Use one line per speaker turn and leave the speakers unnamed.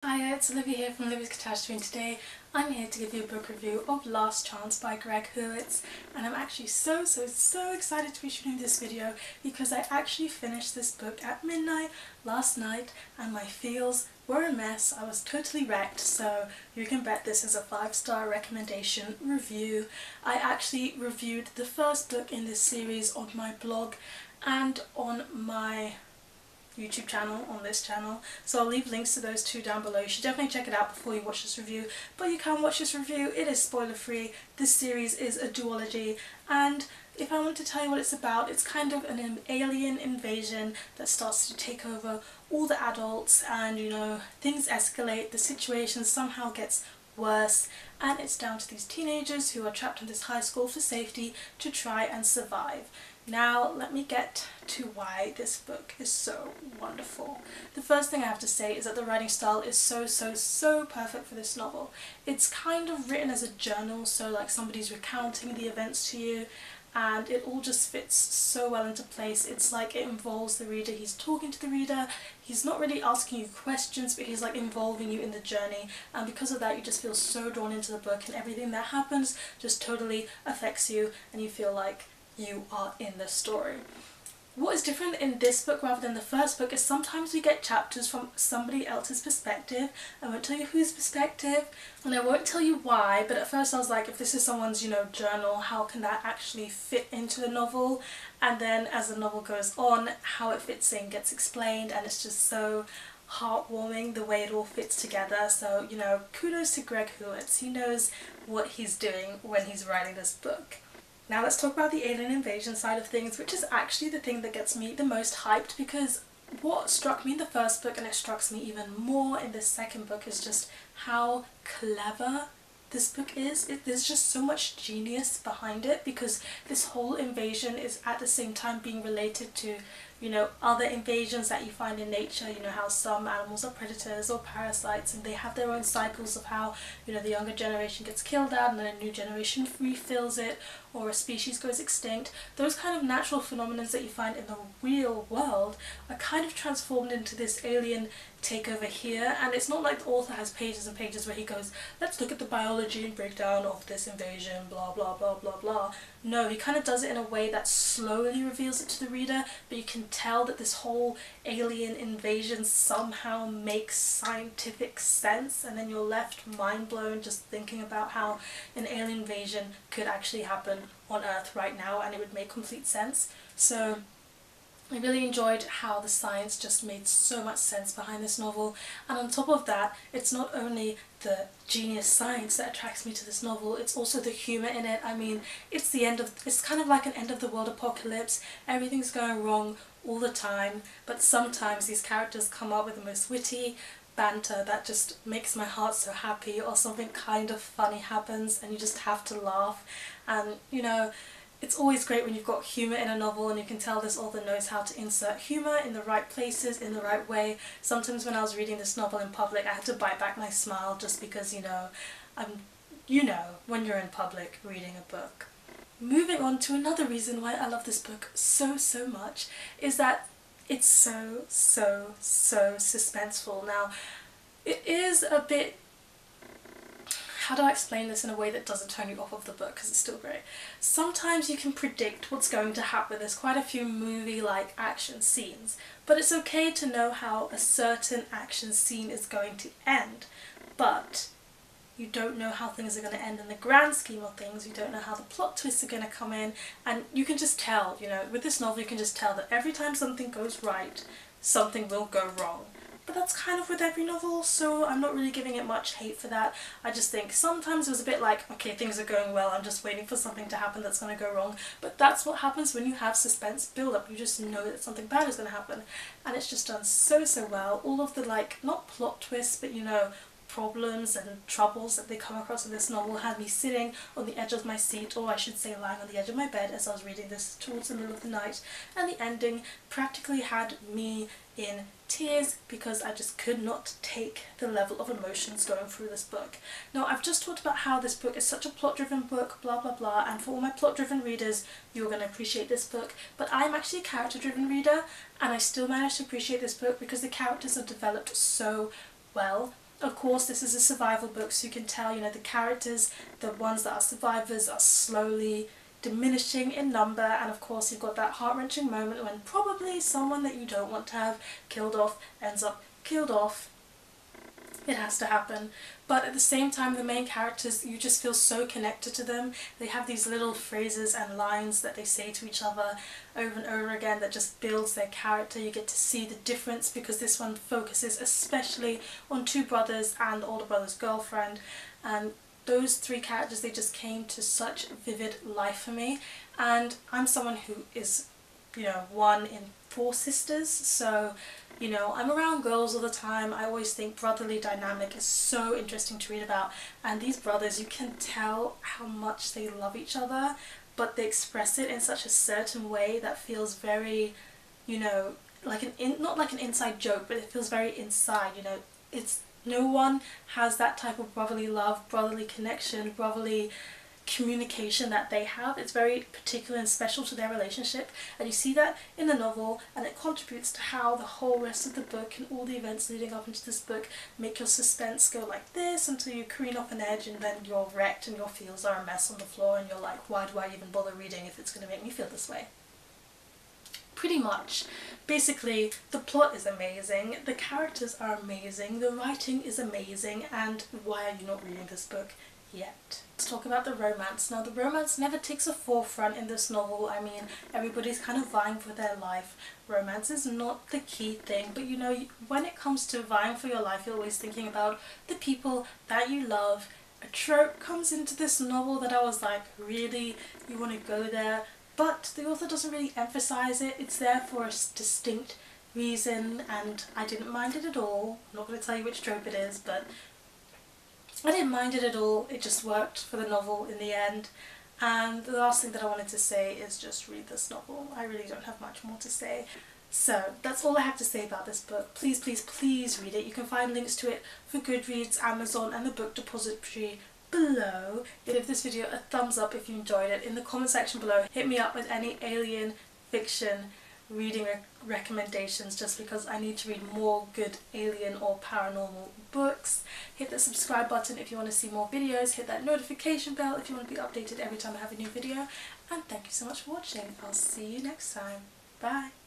Hi, it's Olivia here from Olivia's Catastrophe, and today I'm here to give you a book review of Last Chance by Greg Hurwitz, and I'm actually so excited to be shooting this video because I actually finished this book at midnight last night and my feels were a mess. I was totally wrecked, so you can bet this is a 5-star recommendation review. I actually reviewed the first book in this series on my blog and on my YouTube channel, on this channel, so I'll leave links to those two down below. You should definitely check it out before you watch this review, but you can watch this review. It is spoiler free. This series is a duology, and if I want to tell you what it's about, it's kind of an alien invasion that starts to take over all the adults, and things escalate, the situation somehow gets worse, and it's down to these teenagers who are trapped in this high school for safety to try and survive. Now let me get to why this book is so wonderful. The first thing I have to say is that the writing style is so perfect for this novel. It's kind of written as a journal, so like somebody's recounting the events to you, and it all just fits so well into place. It's like it involves the reader, he's talking to the reader, he's not really asking you questions, but he's like involving you in the journey, and because of that you just feel so drawn into the book, and everything that happens just totally affects you and you feel like you are in the story. What is different in this book rather than the first book is sometimes we get chapters from somebody else's perspective. I won't tell you whose perspective, and I won't tell you why, but at first I was like, if this is someone's, journal, how can that actually fit into the novel? And then as the novel goes on, how it fits in gets explained, and it's just so heartwarming the way it all fits together. So, kudos to Greg Hurwitz. He knows what he's doing when he's writing this book. Now let's talk about the alien invasion side of things, which is actually the thing that gets me the most hyped, because what struck me in the first book, and it strikes me even more in this second book, is just how clever this book is. There's just so much genius behind it, because this whole invasion is at the same time being related to other invasions that you find in nature. How some animals are predators or parasites, and they have their own cycles of how the younger generation gets killed out and then a new generation refills it, or a species goes extinct. Those kind of natural phenomena that you find in the real world are kind of transformed into this alien takeover here, and it's not like the author has pages and pages where he goes, let's look at the biology and breakdown of this invasion, blah blah blah blah blah. No, he kind of does it in a way that slowly reveals it to the reader, but you can tell that this whole alien invasion somehow makes scientific sense, and then you're left mind blown just thinking about how an alien invasion could actually happen on Earth right now, and it would make complete sense. So I really enjoyed how the science just made so much sense behind this novel, and on top of that, it's not only the genius science that attracts me to this novel, it's also the humour in it. I mean, it's kind of like an end of the world apocalypse. Everything's going wrong all the time, but sometimes these characters come up with the most witty banter that just makes my heart so happy, or something kind of funny happens and you just have to laugh. And it's always great when you've got humour in a novel, and you can tell this author knows how to insert humour in the right places, in the right way. Sometimes when I was reading this novel in public I had to bite back my smile, just because when you're in public reading a book. Moving on to another reason why I love this book so much is that it's so suspenseful. Now, it is a bit, how do I explain this in a way that doesn't turn you off of the book, because it's still great. Sometimes you can predict what's going to happen. There's quite a few movie-like action scenes, but it's okay to know how a certain action scene is going to end, but you don't know how things are going to end in the grand scheme of things. You don't know how the plot twists are going to come in, and you can just tell, with this novel you can just tell that every time something goes right, something will go wrong. But that's kind of with every novel, so I'm not really giving it much hate for that. I just think sometimes it was a bit like, okay, things are going well, I'm just waiting for something to happen that's going to go wrong. But that's what happens when you have suspense build up. You just know that something bad is going to happen. And it's just done so well. All of the, not plot twists, but problems and troubles that they come across in this novel had me sitting on the edge of my seat, or I should say lying on the edge of my bed as I was reading this towards the middle of the night, and the ending practically had me in tears because I just could not take the level of emotions going through this book. Now, I've just talked about how this book is such a plot-driven book, blah blah blah, and for all my plot-driven readers, you're going to appreciate this book, but I'm actually a character-driven reader, and I still managed to appreciate this book because the characters are developed so well. Of course, this is a survival book, so you can tell, you know, the characters, the ones that are survivors, are slowly diminishing in number, and of course you've got that heart-wrenching moment when probably someone that you don't want to have killed off ends up killed off. It has to happen. But at the same time, the main characters, you just feel so connected to them. They have these little phrases and lines that they say to each other over and over again that just builds their character. You get to see the difference, because this one focuses especially on two brothers and the older brother's girlfriend, and those three characters, they just came to such vivid life for me. And I'm someone who is, you know, one in 4 sisters, so, you know, I'm around girls all the time. I always think brotherly dynamic is so interesting to read about, and these brothers, you can tell how much they love each other, but they express it in such a certain way that feels very, you know, like not like an inside joke, but it feels very inside, you know. It's no one has that type of brotherly love, brotherly connection, brotherly communication that they have. It's very particular and special to their relationship, and you see that in the novel, and it contributes to how the whole rest of the book and all the events leading up into this book make your suspense go like this until you careen off an edge, and then you're wrecked and your feels are a mess on the floor, and you're like, why do I even bother reading if it's going to make me feel this way? Pretty much. Basically, the plot is amazing, the characters are amazing, the writing is amazing, and why are you not reading this book yet? Let's talk about the romance. Now, the romance never takes a forefront in this novel. I mean, everybody's kind of vying for their life. Romance is not the key thing, but you know, when it comes to vying for your life, you're always thinking about the people that you love. A trope comes into this novel that I was like, really? You want to go there? But the author doesn't really emphasize it. It's there for a distinct reason, and I didn't mind it at all. I'm not going to tell you which trope it is, but I didn't mind it at all. It just worked for the novel in the end. And the last thing that I wanted to say is just read this novel. I really don't have much more to say. So that's all I have to say about this book. Please, please, please read it. You can find links to it for Goodreads, Amazon and the Book Depository below. Give this video a thumbs up if you enjoyed it. In the comment section below, hit me up with any alien fiction reading recommendations, just because I need to read more good alien or paranormal books. Hit the subscribe button if you want to see more videos. Hit that notification bell if you want to be updated every time I have a new video. And thank you so much for watching. I'll see you next time. Bye.